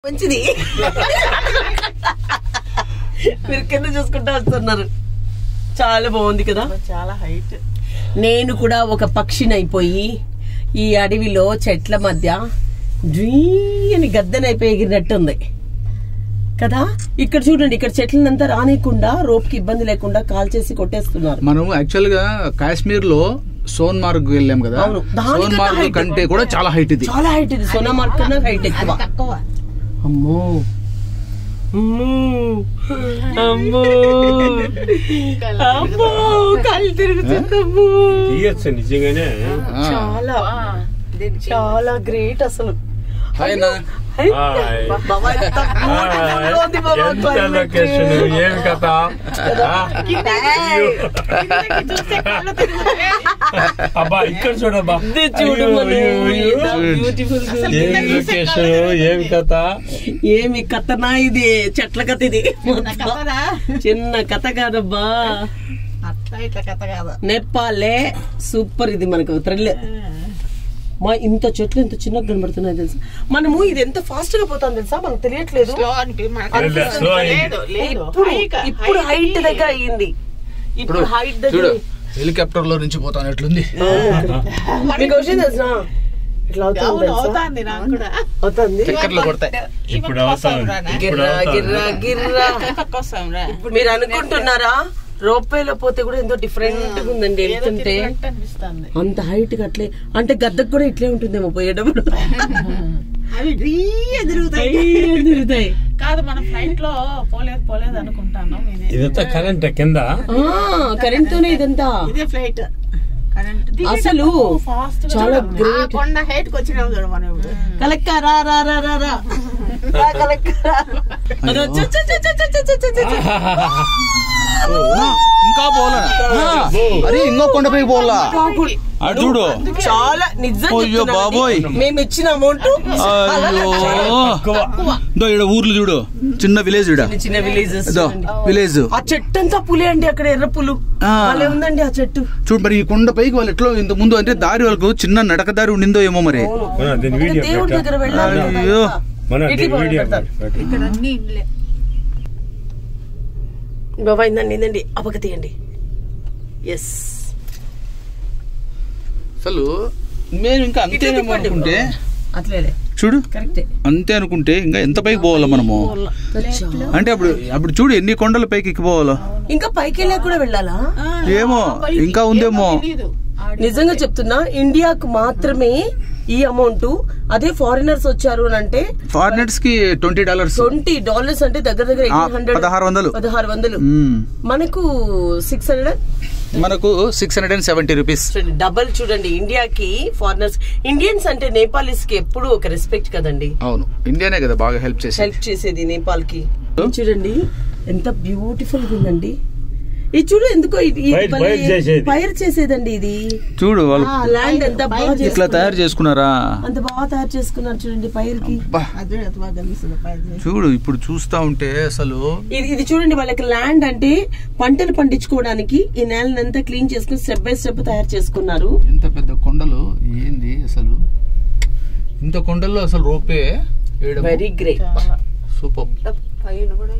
మంచిది. మీరు కింద చూసుకుంటూ వస్తున్నారు. చాలా బాగుంది కదా, చాలా హైట్. నేను కూడా ఒక పక్షిని అయిపోయి ఈ అడవిలో చెట్ల మధ్య అని గద్దెనైపోయి ఎగిరినట్టుంది కదా. ఇక్కడ చూడండి, ఇక్కడ చెట్లనంతా రానియకుండా రోప్ కి ఇబ్బంది లేకుండా కాల్ చేసి కొట్టేస్తున్నారు. మనం యాక్చువల్ గా కాశ్మీర్ లో సోన్మార్గ్ వెళ్ళాం కదా, సోన్మార్గ్ కంటే కూడా చాలా హైట్ ఇది. చాలా హైట్ ఇది. సోనామార్గ్ కన్నా హైట్ ఎక్కువ. అమ్మో అమ్మో అమ్మో కాళ్ళు తిరుగుతుందమ్మో. నిజంగానే చాలా చాలా గ్రేట్ అసలు. ఏం కథ. అబ్బా ఇక్కడ చూడబ్బా, చూడు ఏం కథ. ఏమి కథనా ఇది, చెట్ల కథ ఇది. చిన్న కథ కాదబ్బా, నేపాలే సూపర్. ఇది మనకు థ్రిల్. మా ఇంత చెట్లు ఎంత చిన్నగా కనబడుతున్నాయి తెలుసా. మనము ఇది ఎంత ఫాస్ట్ గా పోతాం తెలుసా, మనకు తెలియట్లేదు. ఇప్పుడు హైట్ దగ్గర అయ్యింది. ఇప్పుడు హైట్ దగ్గర హెలికాప్టర్ లో నుంచి పోతాను ఎట్లుంది. మీకు విషయం తెలుసా, ఇట్లా అవుతుంది. చక్కర్లు కొడతాయి. ఇప్పుడు గిర్రా గిర్రా గిర్రా. మీరు అనుకుంటున్నారా రోప్వేలో పోతే కూడా ఎంతో డిఫరెంట్ గా ఉందండి. వెళ్తుంటే అంత హైట్ గా అట్లే, అంటే గద్దకు కూడా ఇట్లే ఉంటుందేమో పోయేటప్పుడు. ఎదురుతాయి కాదు, మన ఫ్లైట్ లో పోలేదు అనుకుంటాను. ఇదంతా కరెంట్ కింద, కరెంట్ తోనే ఇదంతా. ఇదే ఫ్లైట్ అసలు చాలా గ్రేట్. కొండ హైట్ కి వచ్చినాం చూడ మనం. ఇప్పుడు కలెక్క రా రా రా రా రా కలెక్క రా. ఇంకా పోలా, అరే ఇంకో కొండపై పోలా. అటు చూడు, చాలా నిజం బాబోయ్. మేము ఇచ్చిన అమౌంట్ ఇక్కడ ఊర్లు చూడు, చిన్న విలేజ్. చిన్న విలేజెస్, విలేజ్. ఆ చెట్టు అంతా పులి అండి, అక్కడ ఎర్ర పులు ఉందండి ఆ చెట్టు. చూడు మరి ఈ కొండపైకి వాళ్ళు ఎట్లా ఇంత ముందు అంటే దారి వాళ్ళకు చిన్న నడక దారి ఉండిందో ఏమో మరి. దేవుడి దగ్గర వెళ్ళాలి. ఇక్కడ అన్ని ఇల్లే. బాబా ఇందండి అపక తీయండి. ఎస్, అసలు మేము ఇంకా అంతే అనుకుంటే, అట్లే చూడు కరెక్టే, అంతే అనుకుంటే ఇంకా ఎంత పైకి పోవాలా మనము. అంటే అప్పుడు చూడు ఎన్ని కొండల పైకి ఎక్కిపోవాలా. ఇంకా పైకి వెళ్ళా కూడా వెళ్ళాలా ఏమో, ఇంకా ఉందేమో. నిజంగా చెప్తున్నా, ఇండియాకు మాత్రమే ఈ అమౌంట్. అదే ఫారినర్స్ వచ్చారు అని అంటే, ఫారినర్స్ కి $20 అంటే దగ్గర దగ్గర 1600. మనకు 600, మనకు 670 రూపీస్. డబల్. చూడండి, ఇండియాకి ఫారినర్స్, ఇండియన్స్ అంటే నేపాలీస్ కి ఎప్పుడు ఒక రెస్పెక్ట్ కదండి. అవును, ఇండియానే కదా బాగా హెల్ప్ చేసేది నేపాల్ కి. చూడండి ఎంత బ్యూటిఫుల్ గా ఉందండి. ఇది చూడు, ఎందుకో పైర్ చేసేదండి ఇది. చూడు వాళ్ళు ల్యాండ్ ఎంత బాగా ఇట్లా తయారు చేసుకున్నారా, అంత బాగా తయారు చేసుకున్నారు. చూడండి పైర్ కి. చూడు ఇప్పుడు చూస్తా ఉంటే అసలు ఇది చూడండి, వాళ్ళకి ల్యాండ్ అంటే పంటలు పండించుకోవడానికి ఈ నేలనంతా క్లీన్ చేసుకుని స్టెప్ బై స్టెప్ తయారు చేసుకున్నారు. ఎంత పెద్ద కొండలు, ఏంది అసలు ఇంత కొండల్లో అసలు రోపే. Very great, super. పైన కూడా